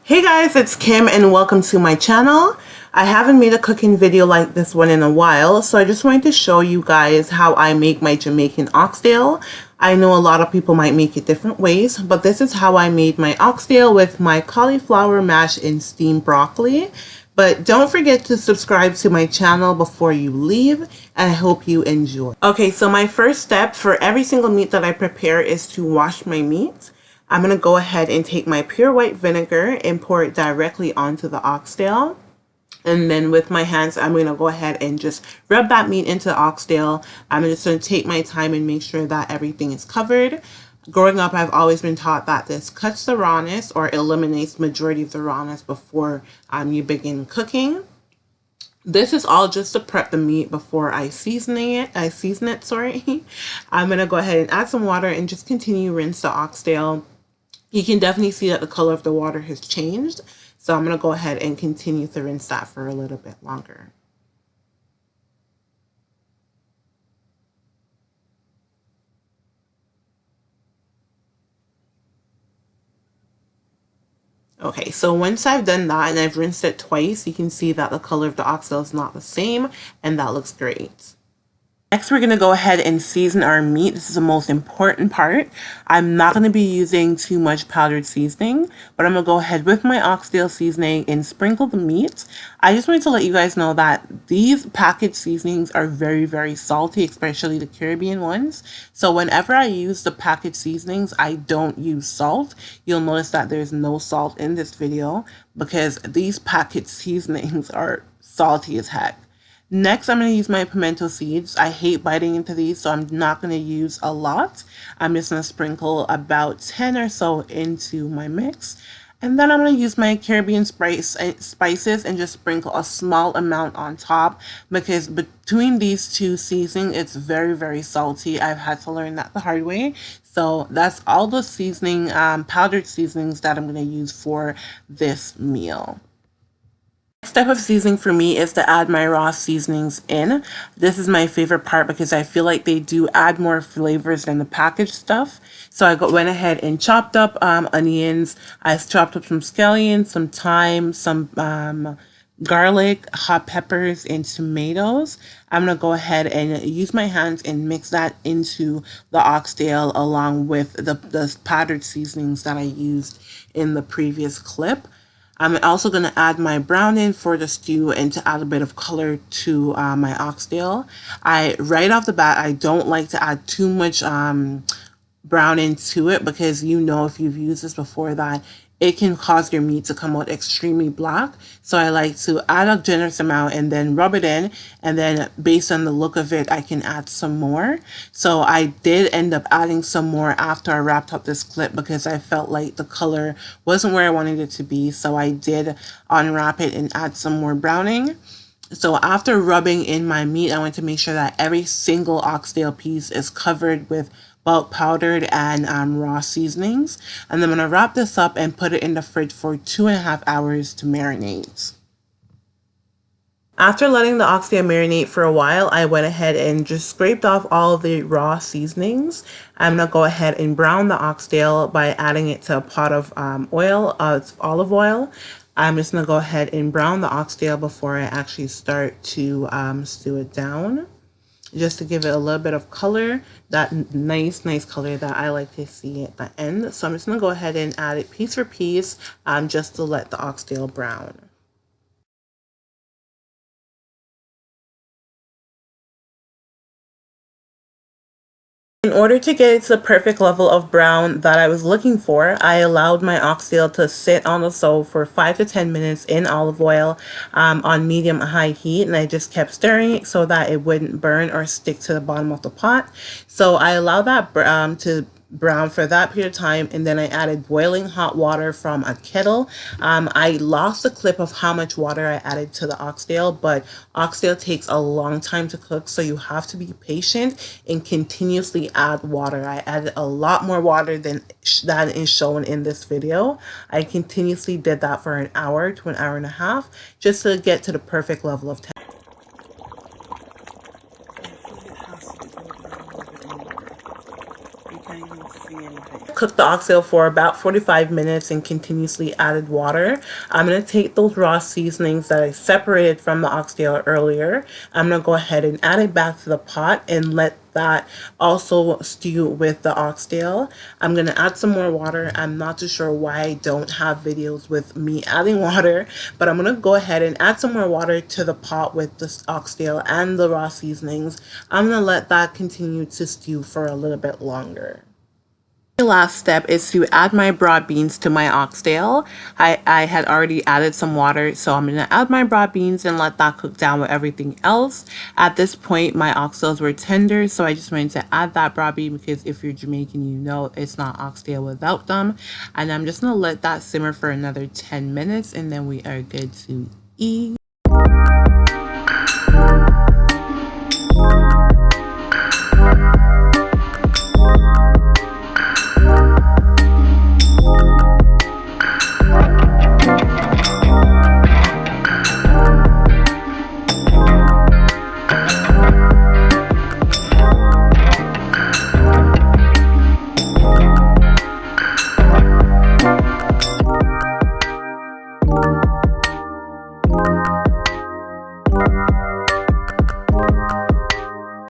Hey guys, it's Kim and welcome to my channel. I haven't made a cooking video like this one in a while, so I just wanted to show you guys how I make my Jamaican oxtail. I know a lot of people might make it different ways, but this is how I made my oxtail with my cauliflower mash and steamed broccoli. But don't forget to subscribe to my channel before you leave, and I hope you enjoy. Okay, so my first step for every single meat that I prepare is to wash my meat. I'm going to go ahead and take my pure white vinegar and pour it directly onto the oxtail. And then with my hands, I'm going to go ahead and just rub that meat into the oxtail. I'm just going to take my time and make sure that everything is covered. Growing up, I've always been taught that this cuts the rawness or eliminates the majority of the rawness before you begin cooking. This is all just to prep the meat before I season it, sorry. I'm going to go ahead and add some water and just continue to rinse the oxtail. You can definitely see that the color of the water has changed. So I'm going to go ahead and continue to rinse that for a little bit longer. Okay, so once I've done that and I've rinsed it twice, you can see that the color of the oxtail is not the same, and that looks great. Next, we're going to go ahead and season our meat. This is the most important part. I'm not going to be using too much powdered seasoning, but I'm going to go ahead with my oxtail seasoning and sprinkle the meat. I just wanted to let you guys know that these packaged seasonings are very, very salty, especially the Caribbean ones. So whenever I use the packaged seasonings, I don't use salt. You'll notice that there's no salt in this video because these packaged seasonings are salty as heck. Next, I'm going to use my pimento seeds. I hate biting into these, so I'm not going to use a lot. I'm just going to sprinkle about 10 or so into my mix. And then I'm going to use my Caribbean spices and just sprinkle a small amount on top because between these two seasonings, it's very, very salty. I've had to learn that the hard way. So that's all the seasoning, powdered seasonings that I'm going to use for this meal. Step of seasoning for me is to add my raw seasonings in. This is my favorite part because I feel like they do add more flavors than the packaged stuff. So I went ahead and chopped up onions. I chopped up some scallions, some thyme, some garlic, hot peppers, and tomatoes. I'm going to go ahead and use my hands and mix that into the oxtail along with the powdered seasonings that I used in the previous clip. I'm also going to add my brown in for the stew and to add a bit of color to my oxtail. Right off the bat, I don't like to add too much brown into it because you know if you've used this before that it can cause your meat to come out extremely black. So I like to add a generous amount and then rub it in, and then based on the look of it, I can add some more. So I did end up adding some more after I wrapped up this clip because I felt like the color wasn't where I wanted it to be. So I did unwrap it and add some more browning. So after rubbing in my meat, I want to make sure that every single oxtail piece is covered with bulk powdered and raw seasonings. And then I'm going to wrap this up and put it in the fridge for 2.5 hours to marinate. After letting the oxtail marinate for a while, I went ahead and just scraped off all the raw seasonings. I'm going to go ahead and brown the oxtail by adding it to a pot of olive oil. I'm just going to go ahead and brown the oxtail before I actually start to stew it down, just to give it a little bit of color, that nice color that I like to see at the end. So I'm just going to go ahead and add it piece for piece just to let the oxtail brown. In order to get it to the perfect level of brown that I was looking for, I allowed my oxtail to sit on the stove for 5 to 10 minutes in olive oil on medium-high heat, and I just kept stirring it so that it wouldn't burn or stick to the bottom of the pot. So I allowed that to brown for that period of time, and then I added boiling hot water from a kettle. I lost the clip of how much water I added to the oxtail, but oxtail takes a long time to cook, so you have to be patient and continuously add water. I added a lot more water than that is shown in this video. I continuously did that for an hour to an hour and a half just to get to the perfect level of temperature. cooked the oxtail for about 45 minutes and continuously added water. I'm going to take those raw seasonings that I separated from the oxtail earlier. I'm going to go ahead and add it back to the pot and let that also stew with the oxtail. I'm going to add some more water. I'm not too sure why I don't have videos with me adding water, but I'm going to go ahead and add some more water to the pot with the oxtail and the raw seasonings. I'm going to let that continue to stew for a little bit longer. The last step is to add my broad beans to my oxtail. I had already added some water, so I'm going to add my broad beans and let that cook down with everything else. At this point, my oxtails were tender, so I just wanted to add that broad bean because if you're Jamaican, you know it's not oxtail without them. And I'm just going to let that simmer for another 10 minutes and then we are good to eat.